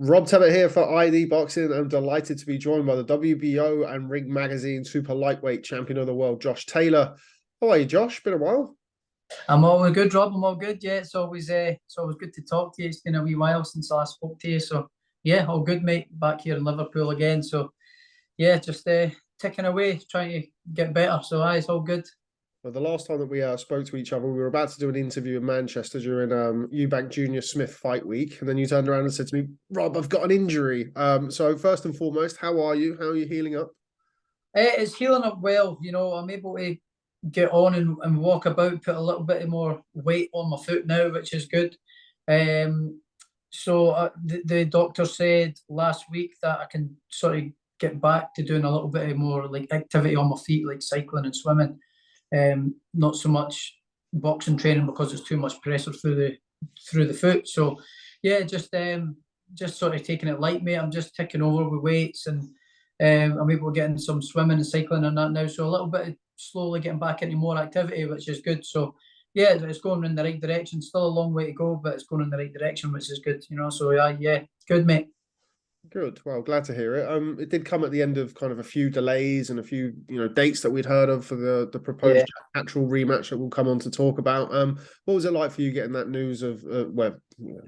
Rob Tebbutt here for ID Boxing. I'm delighted to be joined by the WBO and Ring Magazine Super Lightweight Champion of the World, Josh Taylor. How are you, Josh? Been a while. I'm all good, Rob. I'm all good. Yeah, it's always good to talk to you. It's been a wee while since I spoke to you. So yeah, all good, mate. Back here in Liverpool again. So yeah, just ticking away, trying to get better. So it's all good. Well, the last time that we spoke to each other, we were about to do an interview in Manchester during Eubank Jr. Smith fight week, and then you turned around and said to me, "Rob, I've got an injury." So first and foremost, how are you? How are you healing up? It's healing up well. I'm able to get on and walk about, put a little bit more weight on my foot now, which is good. Um, the doctor said last week that I can sort of get back to doing a little bit more like activity on my feet, like cycling and swimming. Not so much boxing training because it's too much pressure through the foot. So yeah, just sort of taking it light, mate. I'm just ticking over with weights and I'm able to get in some swimming and cycling and that now. So a little bit of slowly getting back into more activity, which is good. So yeah, it's going in the right direction. Still a long way to go, but it's going in the right direction, which is good. So yeah, good, mate. Good. Well, glad to hear it. It did come at the end of kind of a few delays and a few, dates that we'd heard of for the proposed Yeah. Catterall rematch that we'll come on to talk about. What was it like for you getting that news of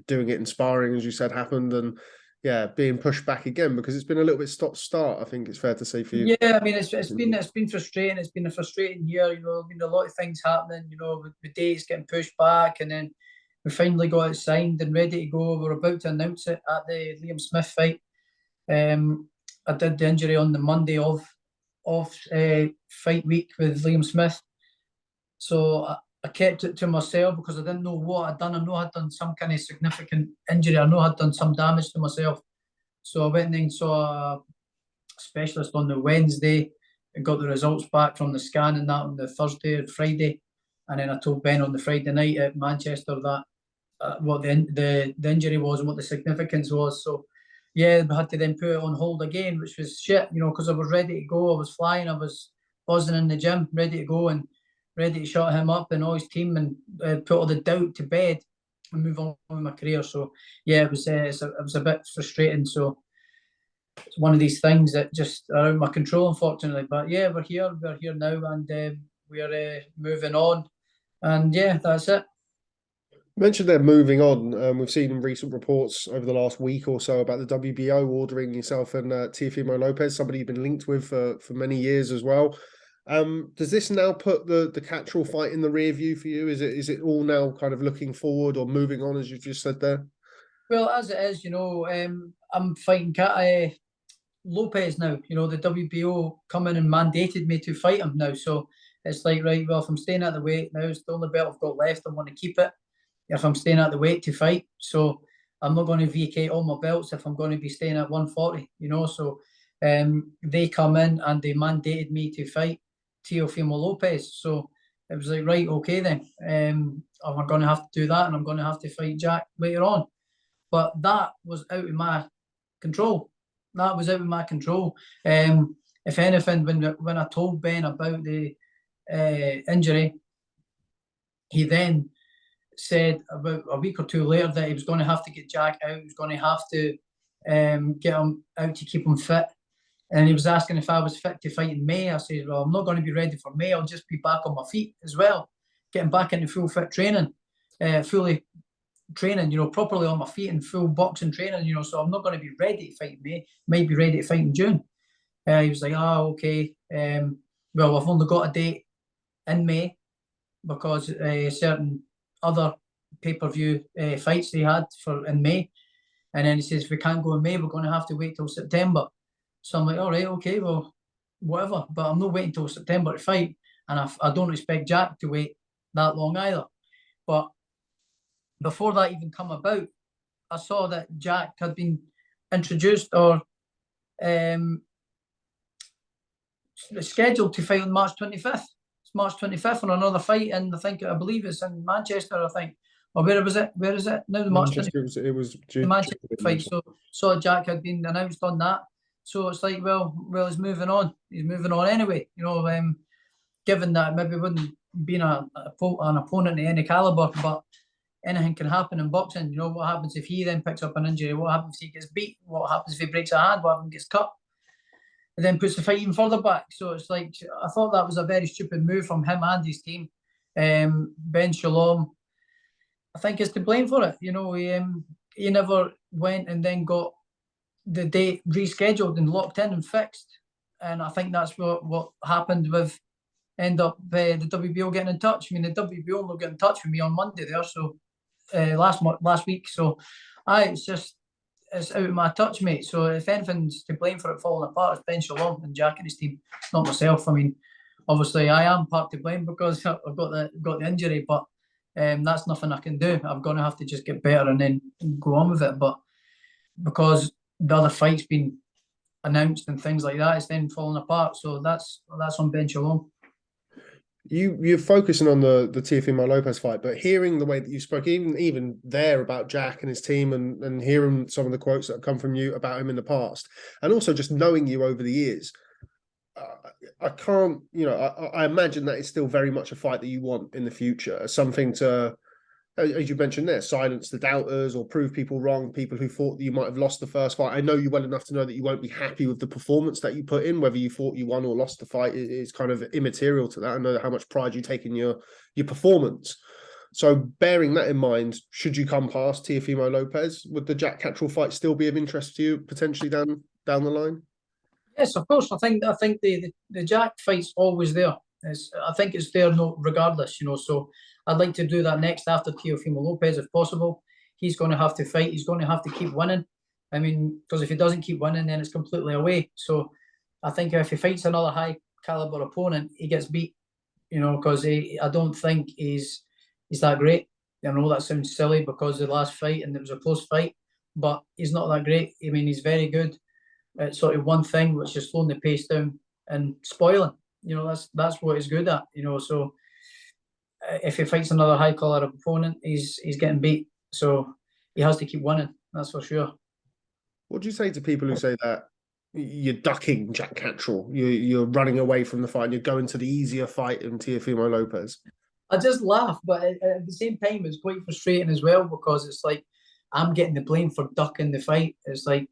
doing it in sparring, as you said, happened, and yeah, being pushed back again because it's been a little bit stop start. I think it's fair to say for you. Yeah, I mean it's been frustrating. It's been a frustrating year. A lot of things happening. With the dates getting pushed back, and then we finally got it signed and ready to go. We're about to announce it at the Liam Smith fight. I did the injury on the Monday of fight week with Liam Smith, so I kept it to myself because I didn't know what I'd done. I know I'd done some kind of significant injury. I know I'd done some damage to myself. So I went and saw a specialist on the Wednesday and got the results back from the scan and that on the Thursday and Friday. And then I told Ben on the Friday night at Manchester that what the injury was and what the significance was. So yeah, we had to then put it on hold again, which was shit, because I was ready to go. I was flying. I was buzzing in the gym, ready to go and ready to shut him up and all his team and put all the doubt to bed and move on with my career. So yeah, it was a bit frustrating. So it's one of these things that just are out of my control, unfortunately. But yeah, we're here now, and we're moving on. And yeah, that's it. You mentioned they're moving on. We've seen recent reports over the last week or so about the WBO ordering yourself and Teofimo Lopez, somebody you've been linked with for many years as well. Does this now put the Catterall fight in the rear view for you? Is it all now kind of looking forward or moving on, as you've just said there? Well, as it is, I'm fighting Lopez now. The WBO come in and mandated me to fight him now. So it's like, right, well, if I'm staying at the weight now, it's the only belt I've got left. I want to keep it. If I'm staying at the weight to fight, so I'm not going to vacate all my belts if I'm going to be staying at 140. So they come in and they mandated me to fight Teofimo Lopez. So it was like, right, okay then. I'm going to have to do that, and I'm going to have to fight Jack later on. But that was out of my control. That was out of my control. If anything, when I told Ben about the injury, he then said about a week or two later that he was going to have to get Jack out. He was going to have to get him out to keep him fit. And he was asking if I was fit to fight in May. I said, well, I'm not going to be ready for May. I'll just be back on my feet as well, getting back into full fit training, fully training, properly on my feet and full boxing training, so I'm not going to be ready to fight in May. Might be ready to fight in June. He was like, okay. Well, I've only got a date in May because certain other pay-per-view fights they had for in May. And then he says, if we can't go in May, we're going to have to wait till September. So I'm like, all right, okay, well, whatever. But I'm not waiting till September to fight. And I don't expect Jack to wait that long either. But before that even come about, I saw that Jack had been introduced or scheduled to fight on March 25th. It's March 25th on another fight, and I believe it's in Manchester, I think. Or where was it? Where is it? Now the March 25th. It was The Manchester fight. So Jack had been announced on that. So it's like, well, he's moving on. He's moving on anyway. Given that maybe wouldn't be an opponent of any caliber, but anything can happen in boxing. You know, what happens if he then picks up an injury? What happens if he gets beat? What happens if he breaks a hand? What happens if he gets cut? And then puts the fight even further back. So it's like, I thought that was a very stupid move from him and his team. Ben Shalom, I think, is to blame for it. You know, he never went and then got the date rescheduled and locked in and fixed. And I think that's what happened with the WBO getting in touch. I mean, the WBO will get in touch with me on Monday there, so last week. So it's out of my touch, mate. So if anything's to blame for it falling apart, it's Ben Shalom and Jack and his team, not myself. I mean, obviously I am part to blame because I've got the injury, but that's nothing I can do. I'm going to have to just get better and then go on with it. But because the other fight's been announced and things like that, it's then falling apart. So that's on Ben Shalom. You're focusing on the Teofimo Lopez fight, but hearing the way that you spoke, even there about Jack and his team, and hearing some of the quotes that have come from you about him in the past, and also just knowing you over the years, I can't, I imagine that it's still very much a fight that you want in the future, something to, as you mentioned there, silence the doubters or prove people wrong, people who thought that you might have lost the first fight. I know you well enough to know that you won't be happy with the performance that you put in. Whether you thought you won or lost the fight is kind of immaterial to that. I know how much pride you take in your performance. So bearing that in mind, should you come past Teofimo Lopez, would the Jack Catterall fight still be of interest to you potentially down the line? Yes, of course. I think the Jack fight's always there. I think it's there regardless, so I'd like to do that next after Teofimo Lopez if possible. He's going to have to fight. He's going to have to keep winning. I mean, because if he doesn't keep winning, then it's completely away. So I think if he fights another high caliber opponent, he gets beat, because I don't think he's that great. I know that sounds silly because of the last fight and it was a close fight, but he's not that great. I mean, he's very good at sort of one thing, which is slowing the pace down and spoiling. That's what he's good at, so if he fights another high caliber opponent, he's getting beat. So he has to keep winning, that's for sure. What do you say to people who say that you're ducking Jack Catterall, you're running away from the fight, and you're going to the easier fight in Teofimo Lopez? I just laugh, but at the same time, it's quite frustrating as well because it's like I'm getting the blame for ducking the fight. It's like,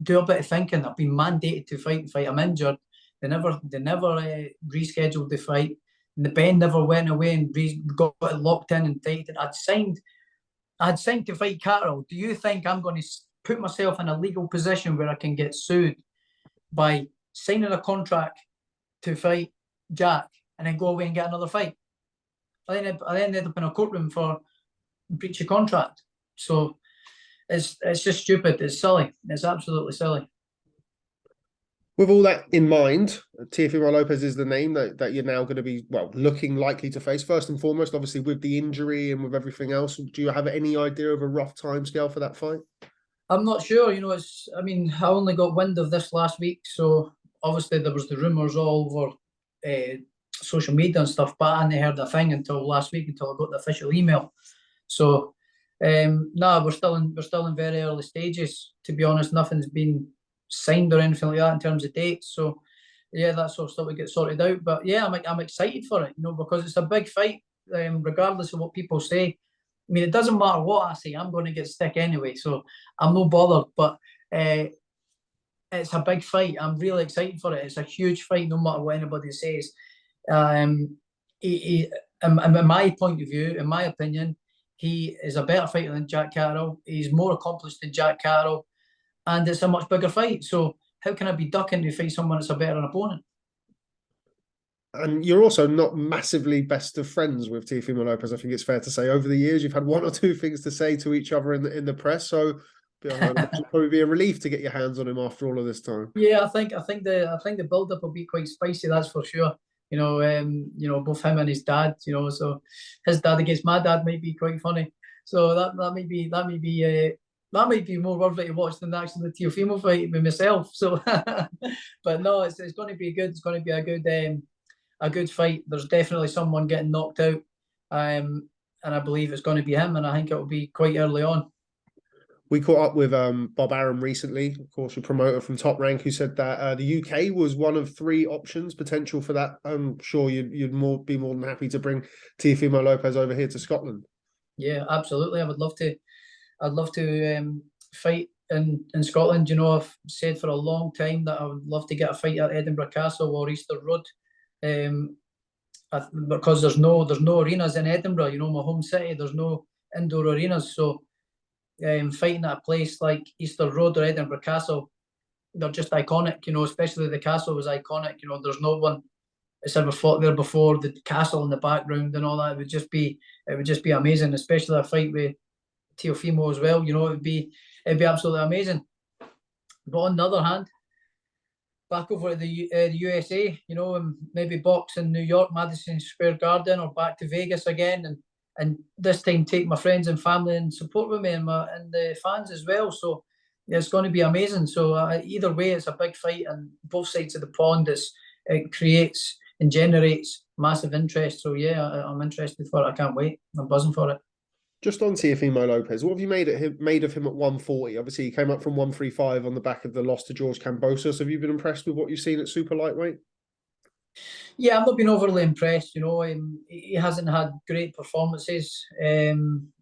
do a bit of thinking. I've been mandated to fight the fight. I'm injured. They never rescheduled the fight. And the Ben never went away and got it locked in and tightened. I'd signed to fight Catterall. Do you think I'm going to put myself in a legal position where I can get sued by signing a contract to fight Jack and then go away and get another fight? I then end up in a courtroom for breach of contract. So it's just stupid. It's silly. It's absolutely silly. With all that in mind, Teofimo Lopez is the name that you're now going to be, looking likely to face. First and foremost, obviously, with the injury and with everything else, do you have any idea of a rough timescale for that fight? I'm not sure. I only got wind of this last week, so obviously there was the rumours all over social media and stuff, but I hadn't heard a thing until last week, until I got the official email. So, we're still in very early stages. To be honest, nothing's been signed or anything like that in terms of dates. So yeah, that's sort of stuff to get sorted out. But yeah, I'm excited for it, because it's a big fight, regardless of what people say. I mean, it doesn't matter what I say, I'm going to get stick anyway, so I'm no bothered. But it's a big fight. I'm really excited for it. It's a huge fight, no matter what anybody says. In my point of view, in my opinion, he is a better fighter than Jack Catterall. He's more accomplished than Jack Catterall. And it's a much bigger fight. So how can I be ducking to fight someone that's a better opponent? And you're also not massively best of friends with Teofimo Lopez. I think it's fair to say over the years you've had one or two things to say to each other in the press. So it'll probably be a relief to get your hands on him after all of this time. Yeah, I think the build up will be quite spicy. That's for sure. Both him and his dad. So his dad against my dad might be quite funny. So that might be more worth it to watch than actually the Teofimo fight with myself. So, but no, it's going to be good. It's going to be a good fight. There's definitely someone getting knocked out, and I believe it's going to be him. And I think it will be quite early on. We caught up with Bob Arum recently, of course, a promoter from Top Rank, who said that the UK was one of 3 options potential for that. I'm sure you'd be more than happy to bring Teofimo Lopez over here to Scotland. Yeah, absolutely. I'd love to fight in Scotland. You know, I've said for a long time that I would love to get a fight at Edinburgh Castle or Easter Road, um, because there's no arenas in Edinburgh. You know, my home city. There's no indoor arenas, so fighting at a place like Easter Road or Edinburgh Castle, they're just iconic. You know, especially the castle was iconic. You know, there's no one that's ever fought there before. The castle in the background and all that, it would just be amazing. Especially a fight with Teofimo as well. You know, it'd be absolutely amazing. But on the other hand, back over to the USA, you know, and maybe box in New York, Madison Square Garden, or back to Vegas again, and this time take my friends and family and support with me and the fans as well. So it's going to be amazing. So either way, it's a big fight, and both sides of the pond. It creates and generates massive interest. So yeah, I'm interested for it. I can't wait. I'm buzzing for it. Just on Teofimo Lopez, what have you made of him at 140? Obviously, he came up from 135 on the back of the loss to George Kambosos. Have you been impressed with what you've seen at super lightweight? Yeah, I've not been overly impressed. You know, he hasn't had great performances. I mean,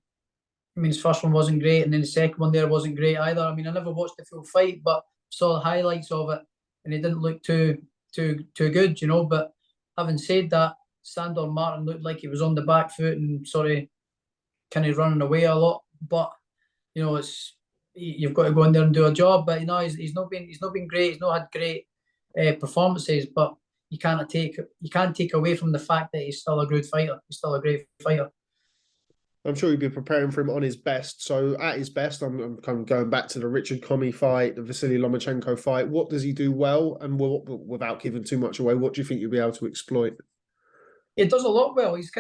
his first one wasn't great, and then the second one there wasn't great either. I mean, I never watched the full fight, but saw the highlights of it, and he didn't look too good, you know. But having said that, Sandor Martin looked like he was on the back foot and sort of kind of running away a lot. But you know, you've got to go in there and do a job. But you know, he's not been great. He's not had great performances. But you can't take away from the fact that he's still a good fighter. He's still a great fighter. I'm sure you'd be preparing for him on his best. So at his best, I'm kind of going back to the Richard Commey fight, the Vasily Lomachenko fight. What does he do well? And without giving too much away, what do you think you'll be able to exploit? He does a lot well. He's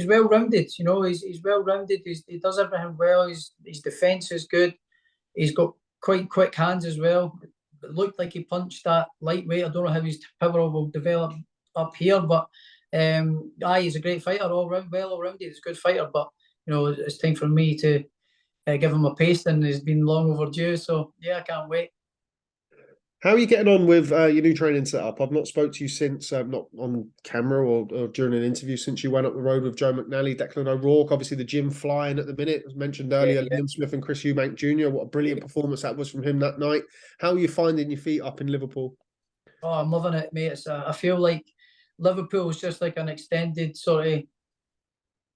well rounded. You know, he's well rounded. He does everything well. His defense is good. He's got quite quick hands as well. It looked like he punched that lightweight. I don't know how his power will develop up here, but he's a great fighter, all rounded. He's a good fighter, but you know, it's time for me to give him a pace, and it's been long overdue. So yeah, I can't wait. How are you getting on with your new training setup? I've not spoke to you since, not on camera or during an interview, since you went up the road with Joe McNally, Declan O'Rourke. Obviously, the gym flying at the minute. As mentioned earlier, Yeah. Liam Smith and Chris Eubank Jr. What a brilliant performance that was from him that night. How are you finding your feet up in Liverpool? Oh, I'm loving it, mate. I feel like Liverpool is just like an extended sort of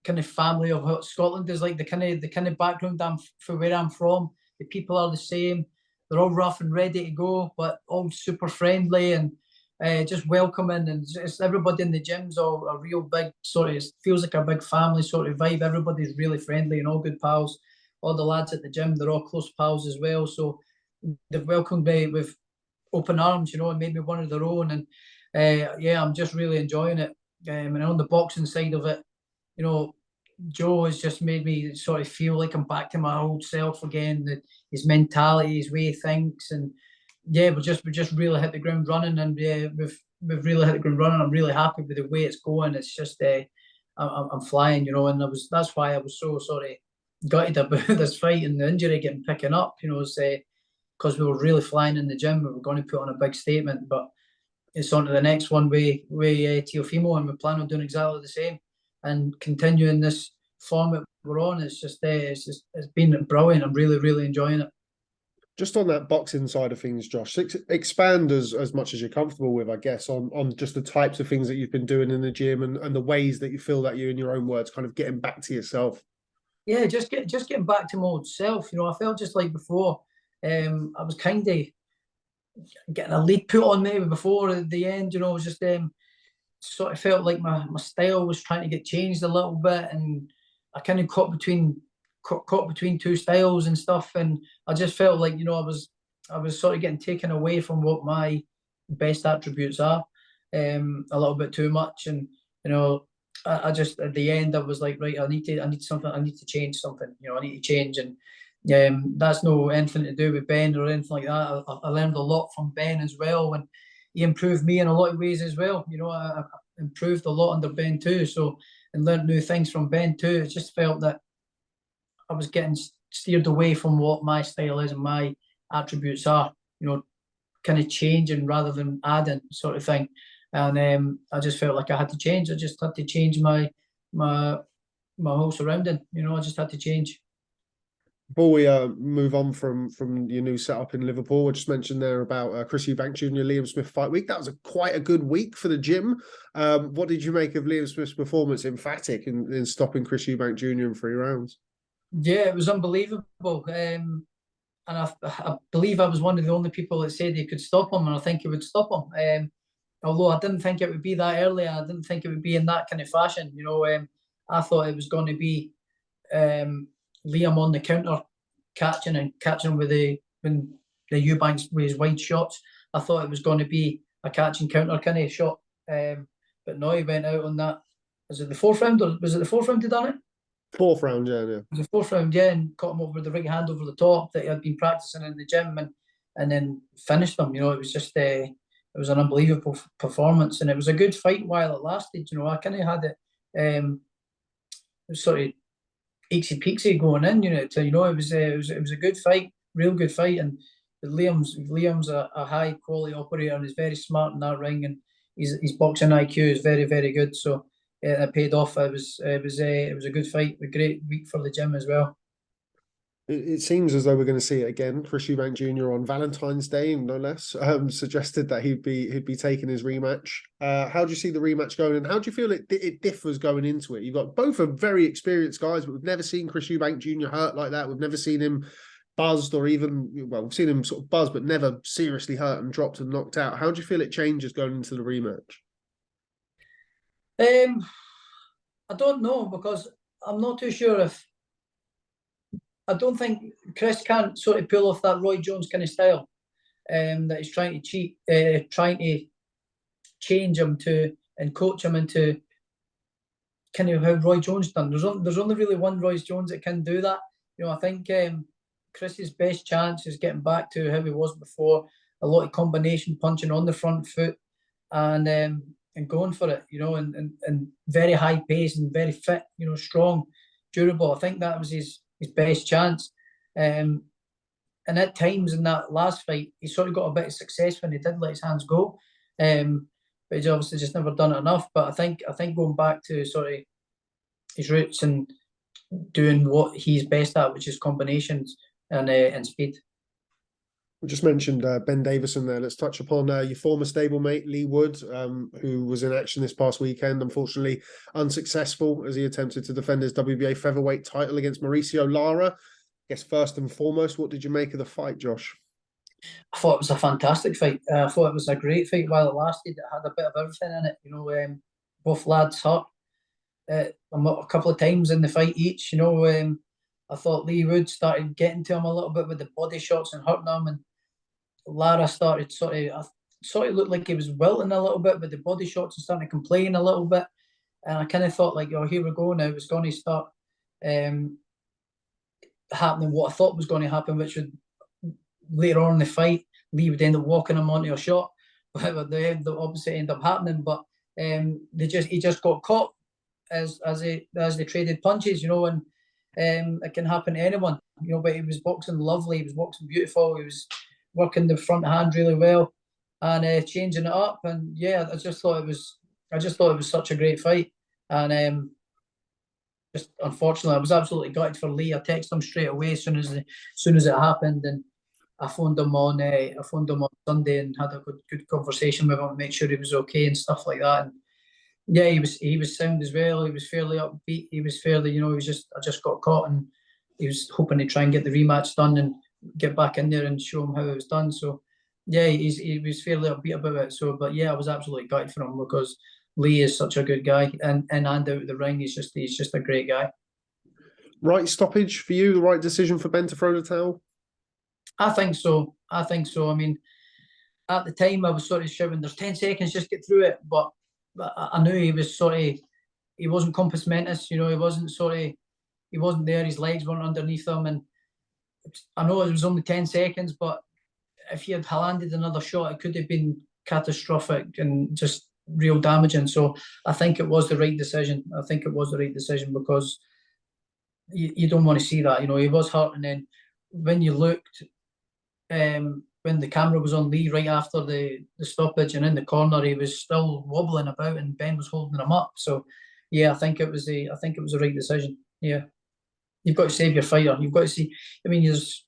kind of family of what Scotland is like. The kind of background for where I'm from. The people are the same. They're all rough and ready to go, but all super friendly and just welcoming. And it's everybody in the gym's all a real big sort of, it feels like a big family sort of vibe. Everybody's really friendly and all good pals. All the lads at the gym, they're all close pals as well. So they've welcomed me with open arms, you know, and made me one of their own. And yeah, I'm just really enjoying it. And on the boxing side of it, you know, Joe has just made me sort of feel like I'm back to my old self again. His mentality, his way he thinks, and yeah, we just really hit the ground running, and yeah, we've really hit the ground running. I'm really happy with the way it's going. It's just I'm flying, you know, and that's why I was so sorry gutted about this fight and the injury picking up, you know, because we were really flying in the gym. We were going to put on a big statement, but it's on to the next one with Teofimo, and we plan on doing exactly the same and continuing this form that we're on. It's been brilliant. I'm really enjoying it. Just on that boxing side of things, Josh, expand as much as you're comfortable with, I guess, on just the types of things that you've been doing in the gym and the ways that you feel that you, in your own words, kind of getting back to yourself. Yeah, just getting back to my old self. You know, I felt just like before. I was kind of getting a lead put on me before at the end. You know, it was just sort of felt like my style was trying to get changed a little bit, and I kind of caught between two styles and stuff, and I just felt like, you know, I was sort of getting taken away from what my best attributes are, a little bit too much, and you know, I just at the end I was like, right, I need something, I need to change something, you know, I need to change, and that's no anything to do with Ben or anything like that. I learned a lot from Ben as well, and he improved me in a lot of ways as well. You know, I improved a lot under Ben too, so and learned new things from Ben too. It just felt that I was getting steered away from what my style is and my attributes are, you know, kind of changing rather than adding sort of thing. And I just felt like I had to change. I just had to change my my whole surrounding. I just had to change. Before we move on from your new setup in Liverpool, I just mentioned there about Chris Eubank Jr. Liam Smith fight week. That was quite a good week for the gym. What did you make of Liam Smith's performance? Emphatic in stopping Chris Eubank Jr. in 3 rounds. Yeah, it was unbelievable. And I believe I was one of the only people that said he could stop him, and I think he would stop him. Although I didn't think it would be that early, and I didn't think it would be in that kind of fashion. I thought it was going to be Liam on the counter, catching him with the Eubanks with his wide shots. I thought it was going to be a catch and counter kind of shot, but no, he went out on that. Was it the 4th round, or was it the 4th round he done it? 4th round, yeah. It was the 4th round, yeah, and caught him over the right hand over the top that he had been practicing in the gym, and then finished him. It was just it was an unbelievable performance, and it was a good fight while it lasted. I kind of had it sort of eaksy peaksy going in. It was a good fight, real good fight, and Liam's a high quality operator and he's very smart in that ring, and his boxing IQ is very, very good. So it paid off. It was a good fight, a great week for the gym as well. It seems as though we're going to see it again. Chris Eubank Jr. on Valentine's Day, no less, suggested that he'd be taking his rematch. How do you see the rematch going, and how do you feel it differs going into it? You've got both are very experienced guys, but we've never seen Chris Eubank Jr. hurt like that. We've never seen him buzzed, or even, well, we've seen him sort of buzzed, but never seriously hurt and dropped and knocked out. How do you feel it changes going into the rematch? I don't know, because I'm not too sure if. I don't think Chris can't sort of pull off that Roy Jones kind of style that he's trying to cheat, trying to change him to and coach him into kind of how Roy Jones done. There's only really one Roy Jones that can do that. I think Chris's best chance is getting back to how he was before. A lot of combination punching on the front foot and going for it. And very high pace and very fit. Strong, durable. I think that was his best chance. And at times in that last fight, he sort of got a bit of success when he did let his hands go. But he's obviously just never done it enough. But I think going back to sort of his roots and doing what he's best at, which is combinations and speed. We just mentioned Ben Davison there. Let's touch upon your former stablemate, Leigh Wood, who was in action this past weekend. Unfortunately, unsuccessful as he attempted to defend his WBA featherweight title against Mauricio Lara. I guess first and foremost, what did you make of the fight, Josh? I thought it was a fantastic fight. I thought it was a great fight while it lasted. It had a bit of everything in it. Both lads hurt a couple of times in the fight each. I thought Leigh Wood started getting to him a little bit with the body shots and hurting him, and Lara started sort of looked like he was wilting a little bit with the body shots and starting to complain a little bit. And I kind of thought, like, oh, here we go now. It was going to start happening what I thought was going to happen, which would later on in the fight, Leigh would end up walking him onto a shot. But the opposite ended up happening. But he just got caught as they traded punches, and it can happen to anyone, But he was boxing lovely. He was boxing beautiful. He was working the front hand really well and changing it up. And yeah, I just thought it was such a great fight. And just unfortunately, I was absolutely gutted for Leigh. I texted him straight away as soon as it happened, and I phoned him on Sunday and had a good conversation with him to make sure he was okay and stuff like that. And yeah, he was sound as well. He was fairly upbeat. He was fairly, I just got caught, and he was hoping to try and get the rematch done and get back in there and show him how it was done. So yeah, he was fairly upbeat about it. So, but yeah, I was absolutely gutted for him because Leigh is such a good guy, and out of the ring, he's just a great guy. Right stoppage for you, the right decision for Ben to throw the towel? I think so. I mean, at the time I was sort of shouting, "There's 10 seconds, just get through it." But I knew he wasn't compos mentis, he wasn't there. His legs weren't underneath him, and I know it was only 10 seconds, but if he had landed another shot, it could have been catastrophic and just real damaging. So I think it was the right decision. Because you don't want to see that. He was hurt, and then when you looked, when the camera was on Leigh right after the stoppage and in the corner, he was still wobbling about, and Ben was holding him up. So yeah, I think it was the right decision. Yeah, you've got to save your fighter. You've got to see. I mean, there's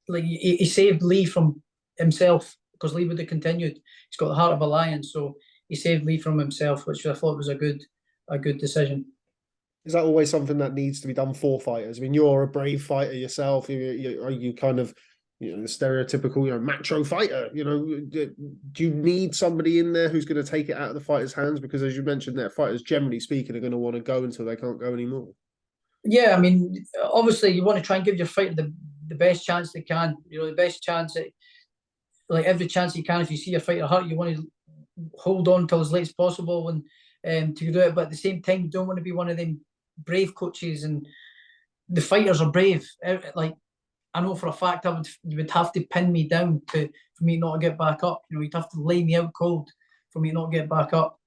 like he saved Leigh from himself because Leigh would have continued. He's got the heart of a lion, so he saved Leigh from himself, which I thought was a good decision. Is that always something that needs to be done for fighters? I mean, you're a brave fighter yourself. Are you kind of, the stereotypical, macho fighter? Do you need somebody in there who's going to take it out of the fighter's hands? Because as you mentioned, there, fighters generally speaking are going to want to go until they can't go anymore. Yeah, I mean, obviously you want to try and give your fighter the best chance they can. The best chance like every chance you can. If you see your fighter hurt, you want to hold on till as late as possible and to do it. But at the same time, you don't want to be one of them brave coaches, and the fighters are brave. Like I know for a fact, you would have to pin me down for me not to get back up. You'd have to lay me out cold for me not to get back up.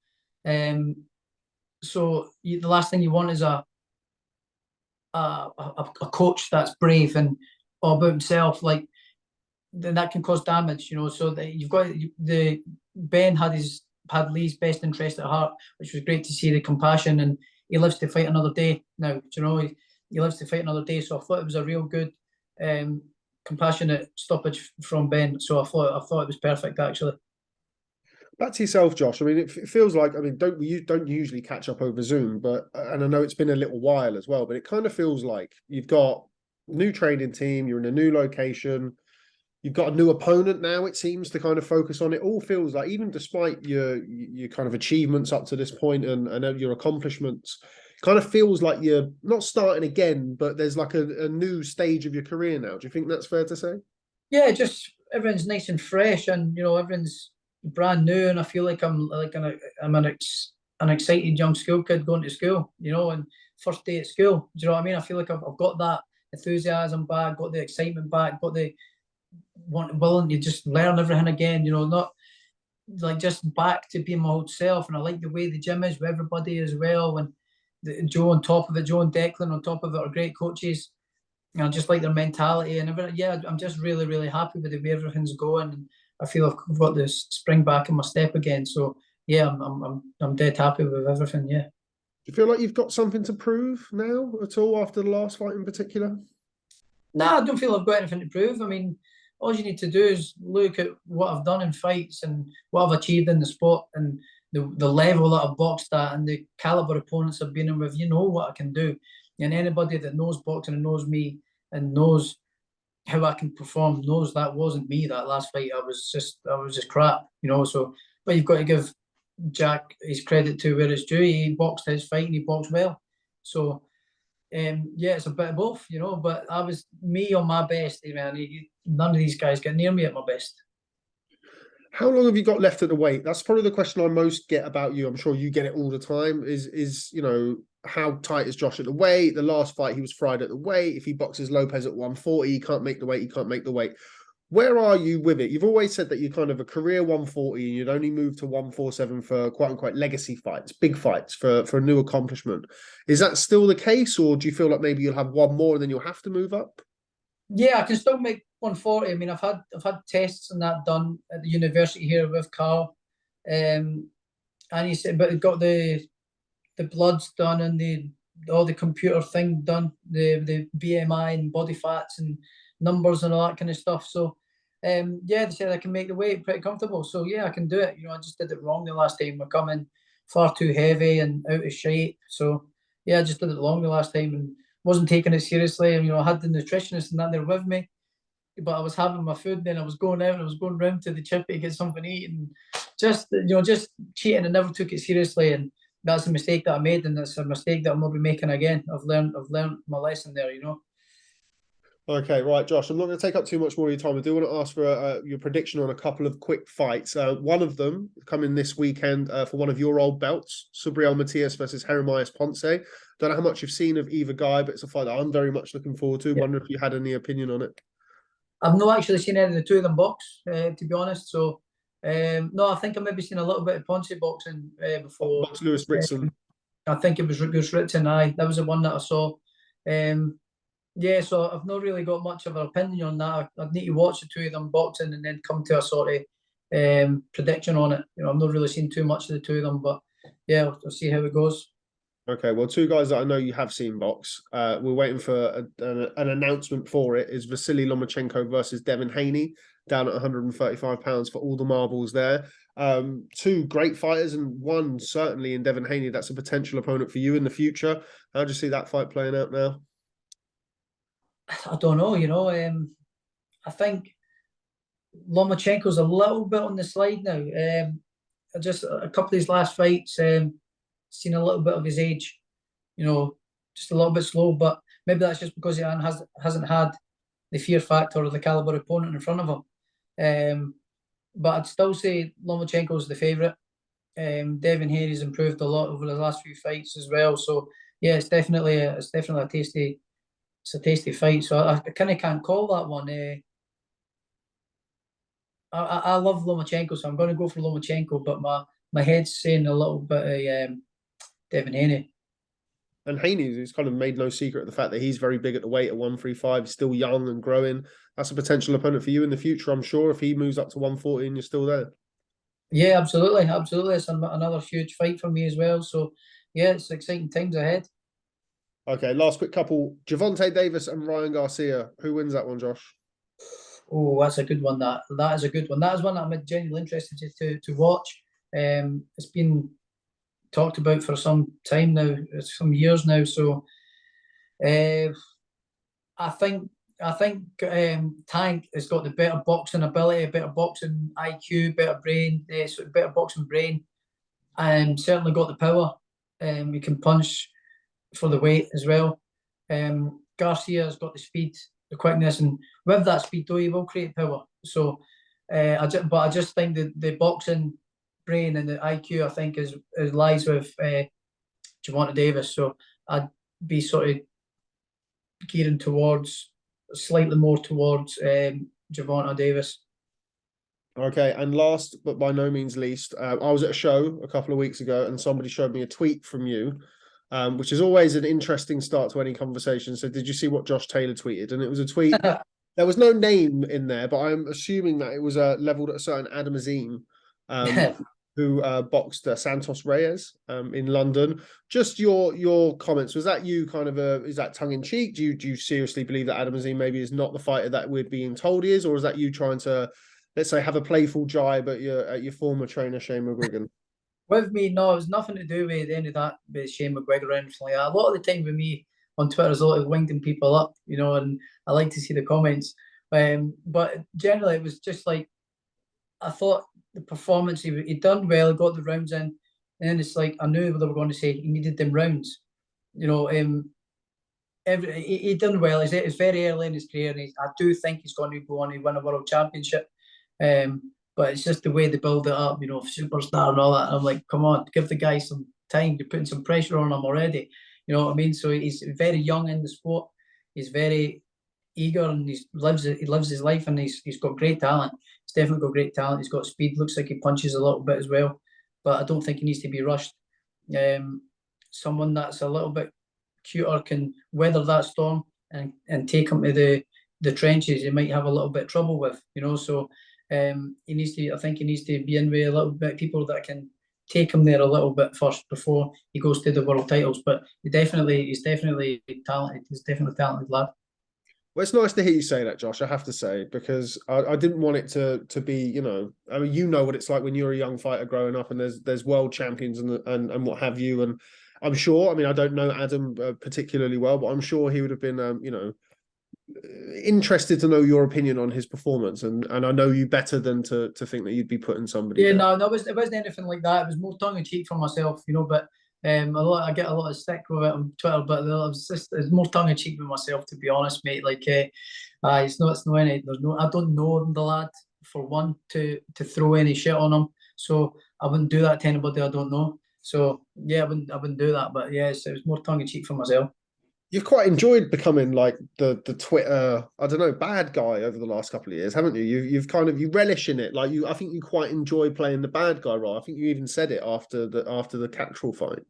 So the last thing you want is a coach that's brave and all about himself. Like then that can cause damage. So that you've got Ben had Leigh's best interest at heart, which was great to see the compassion, and he lives to fight another day now. He lives to fight another day. So I thought it was a real good, compassionate stoppage from Ben. So I thought it was perfect actually. Back to yourself, Josh. I mean, it feels like, you don't usually catch up over Zoom, but and I know it's been a little while as well, but it kind of feels like you've got a new training team, you're in a new location, you've got a new opponent now, it seems, to kind of focus on. It all feels like, even despite your kind of achievements up to this point and your accomplishments, it kind of feels like you're not starting again, but there's like a new stage of your career now. Do you think that's fair to say? Yeah, just everyone's nice and fresh, and everyone's brand new, and I feel like I'm an excited young school kid going to school, and first day at school. Do you know what I mean? I feel like I've got that enthusiasm back, got the excitement back, got the willing to just learn everything again. Not like just back to being my old self. And I like the way the gym is with everybody as well. And Joe on top of it, Joe and Declan on top of it are great coaches. And I just like their mentality and everything. Yeah, I'm just really, really happy with the way everything's going. And I feel I've got this spring back in my step again. So yeah, I'm dead happy with everything. Yeah. Do you feel like you've got something to prove now at all after the last fight in particular? No, I don't feel I've got anything to prove. I mean, all you need to do is look at what I've done in fights and what I've achieved in the sport and the level that I've boxed at and the caliber opponents I've been in with. You know what I can do. And anybody that knows boxing and knows me and knows how I can perform knows that wasn't me that last fight. I was just crap, So, but you've got to give Jack his credit to where it's due. He boxed his fight and he boxed well. So yeah, it's a bit of both, but I was me on my best, man. None of these guys get near me at my best. How long have you got left at the weight? That's probably the question I most get about you. I'm sure you get it all the time. Is how tight is Josh at the weight? The last fight he was fried at the weight. If he boxes Lopez at 140, he can't make the weight. He can't make the weight. Where are you with it? You've always said that you're kind of a career 140 and you'd only move to 147 for quote unquote legacy fights, big fights for a new accomplishment. Is that still the case, or do you feel like maybe you'll have one more and then you'll have to move up? Yeah, I can still make 140. I mean, I've had tests and that done at the university here with Carl, and he said, but it got the bloods done and all the computer thing done, the BMI and body fats and numbers and all that kind of stuff. So yeah, they said I can make the weight pretty comfortable. So yeah, I can do it. I just did it wrong the last time. I come in far too heavy and out of shape. So yeah, I just did it wrong the last time and wasn't taking it seriously. And I had the nutritionist and that there with me, but I was having my food. Then I was going out and I was going round to the chippy to get something to eat and just cheating and never took it seriously. And that's a mistake that I made, and that's a mistake that I'm not be making again. I've learned my lesson there. Okay, right, Josh. I'm not going to take up too much more of your time. I do want to ask for your prediction on a couple of quick fights. One of them coming this weekend for one of your old belts, Subriel Matias versus Jeremias Ponce. Don't know how much you've seen of either guy, but it's a fight that I'm very much looking forward to. Yeah. Wonder if you had any opinion on it. I've not actually seen any of the two of them box, to be honest. So, no, I think I've maybe seen a little bit of Ponce boxing before. Box Lewis Ritson. I think it was Gus Ritson. Aye, that was the one that I saw. Yeah, so I've not really got much of an opinion on that. I'd need to watch the two of them boxing and then come to a sort of prediction on it. I've not really seen too much of the two of them, but yeah, we'll see how it goes. Okay, well, two guys that I know you have seen box. We're waiting for an announcement for it. Is Vasily Lomachenko versus Devin Haney down at 135 pounds for all the marbles there. Two great fighters, and one certainly in Devin Haney that's a potential opponent for you in the future. How do you see that fight playing out now? I don't know, I think Lomachenko's a little bit on the slide now. Just a couple of his last fights, seen a little bit of his age, just a little bit slow. But maybe that's just because he hasn't had the fear factor or the caliber opponent in front of him. But I'd still say Lomachenko's the favourite. Devin Haney's improved a lot over the last few fights as well. So yeah, it's definitely a tasty fight. So I kind of can't call that one. I love Lomachenko, so I'm going to go for Lomachenko, but my head's saying a little bit of Devin Haney. And Haney, he's kind of made no secret of the fact that he's very big at the weight at 135, still young and growing. That's a potential opponent for you in the future, I'm sure, if he moves up to 140 and you're still there. Yeah, absolutely. It's another huge fight for me as well. So, yeah, it's exciting times ahead. Okay, last quick couple. Gervonta Davis and Ryan Garcia. Who wins that one, Josh? Oh, that's a good one. That is a good one. That is one that I'm genuinely interested to watch. It's been talked about for some time now, some years now. So, I think Tank has got the better boxing ability, better boxing IQ, better brain, better boxing brain, and certainly got the power. He can punch for the weight as well. Garcia's got the speed, the quickness, and with that speed, though, he will create power. So, I just think that the boxing brain and the IQ, I think, is lies with Gervonta Davis. So I'd be sort of gearing slightly more towards Gervonta Davis. Okay, and last but by no means least, I was at a show a couple of weeks ago and somebody showed me a tweet from you, which is always an interesting start to any conversation. So did you see what Josh Taylor tweeted? And it was a tweet, there was no name in there, but I'm assuming that it was leveled at a certain Adam Azim, who boxed Santos Reyes in London. Just your comments. Was that you kind of is that tongue in cheek? Do you seriously believe that Adam Azim maybe is not the fighter that we're being told he is, or is that you trying to, let's say, have a playful jibe at your former trainer Shane McGuigan? With me, no, it was nothing to do with any of that with Shane McGuigan or anything like that. A lot of the time with me on Twitter is a lot of winding people up, and I like to see the comments. But generally, it was just like I thought the performance he done well, he got the rounds in, and then it's like I knew what they were going to say. He needed them rounds, he done well. It's very early in his career, and I do think he's going to go on and win a world championship. But it's just the way they build it up, superstar and all that. And I'm like, come on, give the guy some time. You're putting some pressure on him already. You know what I mean? So he's very young in the sport. He's very eager, and he lives his life, and he's got great talent. He's definitely got great talent. He's got speed. Looks like he punches a little bit as well, but I don't think he needs to be rushed. Someone that's a little bit cuter can weather that storm and take him to the trenches. He might have a little bit of trouble with, So he needs to. I think he needs to be in with a little bit of people that can take him there a little bit first before he goes to the world titles. But he's definitely talented. He's definitely a talented lad. Well, it's nice to hear you say that, Josh, I have to say, because I didn't want it to be, I mean, you know what it's like when you're a young fighter growing up, and there's world champions and what have you. And I'm sure, I mean, I don't know Adam particularly well, but I'm sure he would have been, interested to know your opinion on his performance. And I know you better than to think that you'd be putting somebody Yeah, down. no, it wasn't anything like that. It was more tongue in cheek for myself, but I get a lot of stick with it on Twitter, but it's more tongue in cheek with myself, to be honest, mate. Like, it's no any. I don't know the lad for one to throw any shit on him, so I wouldn't do that to anybody I don't know. So yeah, I wouldn't do that. But yeah, it was more tongue in cheek for myself. You've quite enjoyed becoming like the Twitter, I don't know, bad guy over the last couple of years, haven't you? You've kind of, you relish in it. Like I think you quite enjoy playing the bad guy role. I think you even said it after the Catterall fight.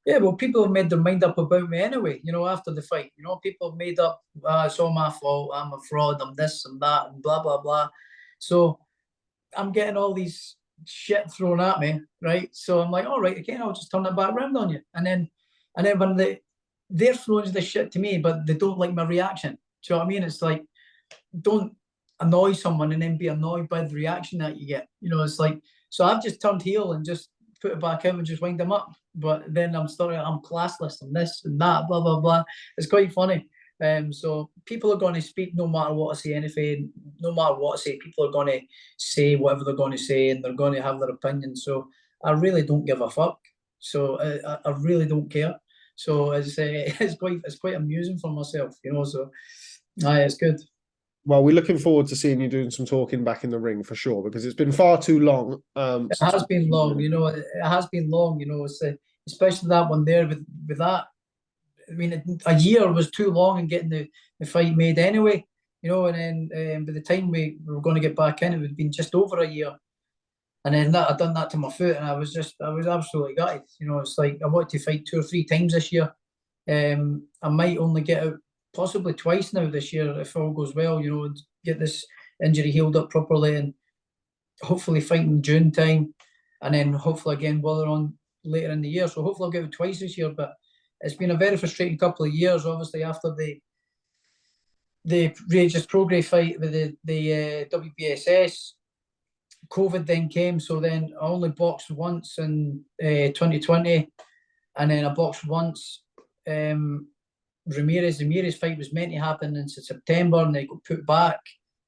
Yeah, well, people have made their mind up about me anyway, after the fight. People have made up, it's all my fault, I'm a fraud, I'm this and that, and blah, blah, blah. So I'm getting all these shit thrown at me, right? So I'm like, all right, okay, I'll just turn it back round on you. And then when they're throwing the shit to me, but they don't like my reaction. Do you know what I mean? It's like, don't annoy someone and then be annoyed by the reaction that you get. You know, it's like, so I've just turned heel and just put it back out and just wind them up. But then I'm classless, I'm this and that, blah, blah, blah. It's quite funny. So people are going to speak no matter what I say, anything, no matter what I say, people are going to say whatever they're going to say and they're going to have their opinion. So I really don't give a fuck. So I really don't care. So it's quite amusing for myself, you know. So it's good. Well, we're looking forward to seeing you doing some talking back in the ring for sure, because it's been far too long. It has been long, you know. It has been long, you know. It's especially that one there with that. I mean, a year was too long in getting the fight made anyway, you know. And then by the time we were going to get back in, it would have been just over a year. And then I'd done that to my foot, and I was absolutely gutted. You know, it's like I wanted to fight 2 or 3 times this year. I might only get out possibly twice now this year if all goes well. You know, get this injury healed up properly, and hopefully fight in June time, and then hopefully again while on later in the year. So hopefully I'll get out twice this year. But it's been a very frustrating couple of years, obviously after the Regis Prograis fight with the WBSS. COVID then came, so then I only boxed once in 2020, and then I boxed once. Ramirez fight was meant to happen in September, and then it got put back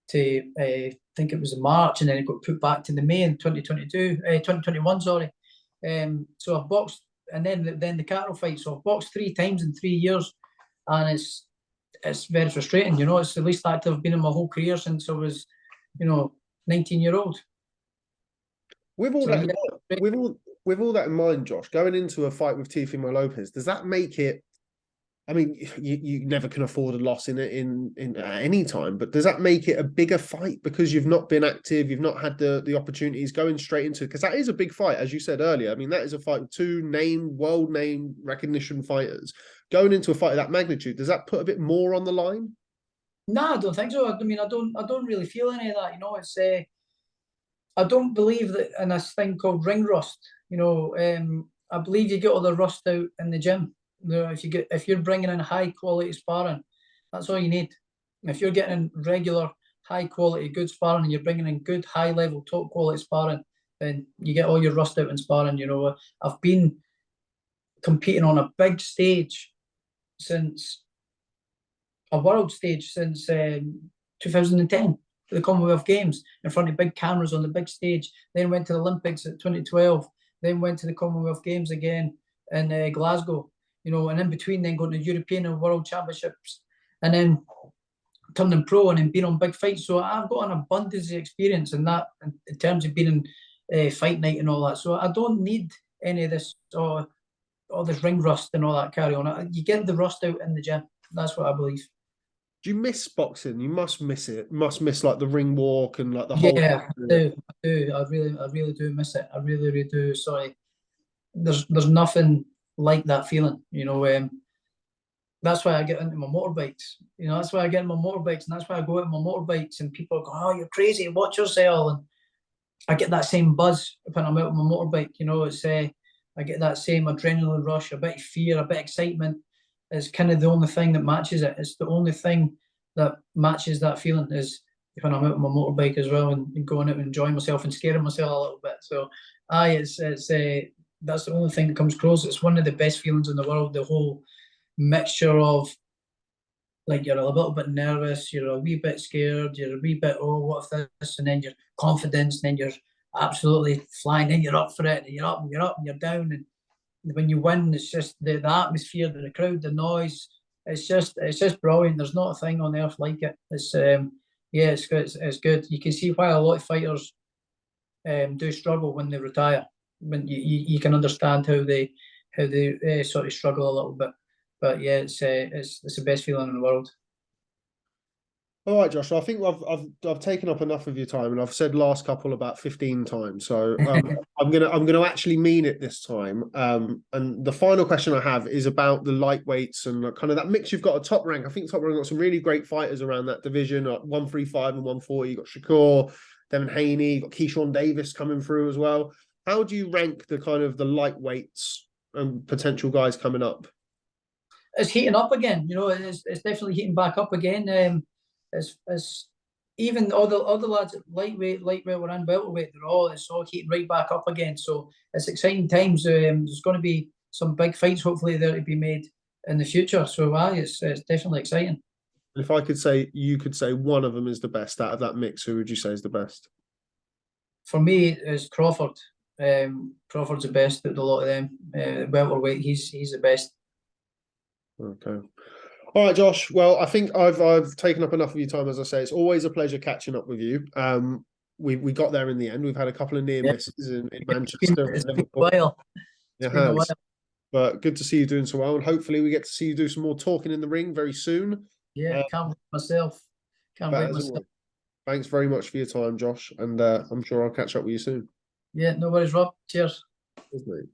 to I think it was in March, and then it got put back to the May in 2021. Sorry. So I've boxed, and then the Catterall fight. So I've boxed 3 times in 3 years, and it's very frustrating. You know, it's the least active I've been in my whole career since I was, 19-year-old. With all that, with all that in mind, Josh, going into a fight with Teofimo Lopez, does that make it? I mean, you never can afford a loss in at any time, but does that make it a bigger fight because you've not been active, you've not had the opportunities going straight into? Because that is a big fight, as you said earlier. I mean, that is a fight with 2 world name recognition fighters going into a fight of that magnitude. Does that put a bit more on the line? No, I don't think so. I mean, I don't really feel any of that. You know, it's I don't believe that in this thing called ring rust. I believe you get all the rust out in the gym. If you're bringing in high quality sparring, that's all you need. If you're getting regular high quality good sparring and you're bringing in good high level top quality sparring, then you get all your rust out in sparring. I've been competing on a big stage since a world stage since 2010. The Commonwealth Games in front of big cameras on the big stage. Then went to the Olympics at 2012. Then went to the Commonwealth Games again in Glasgow. And in between then going to European and World Championships, and then turning pro and then being on big fights. So I've got an abundance of experience in that in terms of being in fight night and all that. So I don't need any of this all this ring rust and all that carry on. You get the rust out in the gym. That's what I believe. Do you miss boxing? You must miss it. Must miss like the ring walk and like the whole. Yeah, I do. I really do miss it. I really, really do. Sorry, there's nothing like that feeling. That's why I get into my motorbikes. That's why I get into my motorbikes, and that's why I go out on my motorbikes. And people go, "Oh, you're crazy! Watch yourself!" And I get that same buzz when I'm out on my motorbike. It's I get that same adrenaline rush, a bit of fear, a bit of excitement. It's kind of the only thing that matches it. It's the only thing that matches that feeling is when I'm out on my motorbike as well and going out and enjoying myself and scaring myself a little bit. So, it's that's the only thing that comes close. It's one of the best feelings in the world. The whole mixture of like you're a little bit nervous, you're a wee bit scared, you're a wee bit what if this, and then your confidence, and then you're absolutely flying, then you're up for it, and you're up and you're up and you're down, and when you win, it's just the atmosphere, the crowd, the noise. It's just brilliant. There's not a thing on earth like it. It's it's good. It's good. You can see why a lot of fighters do struggle when they retire. When you can understand how they sort of struggle a little bit. But yeah, it's the best feeling in the world. All right, Josh. I think I've taken up enough of your time, and I've said last couple about 15 times. So I'm gonna actually mean it this time. And the final question I have is about the lightweights and kind of that mix. You've got a top rank. I think top rank got some really great fighters around that division at 135 and 140. You got Shakur, Devin Haney, you've got Keyshawn Davis coming through as well. How do you rank the kind of the lightweights and potential guys coming up? It's heating up again. It's definitely heating back up again. It's even all the lads at lightweight and welterweight, it's all heating right back up again. So it's exciting times. There's going to be some big fights hopefully there to be made in the future. So it's definitely exciting. If I could say, you could say one of them is the best out of that mix, who would you say is the best? For me, it's Crawford. Crawford's the best out of a lot of them. Welterweight, he's the best. Okay. All right, Josh. Well, I think I've taken up enough of your time. As I say, it's always a pleasure catching up with you. We got there in the end. We've had a couple of near misses in Manchester and Liverpool. It's been a while. But good to see you doing so well, and hopefully we get to see you do some more talking in the ring very soon. Yeah, can't wait myself. Can't wait myself. Thanks very much for your time, Josh, and I'm sure I'll catch up with you soon. Yeah, no worries, Rob. Cheers. Cheers, mate.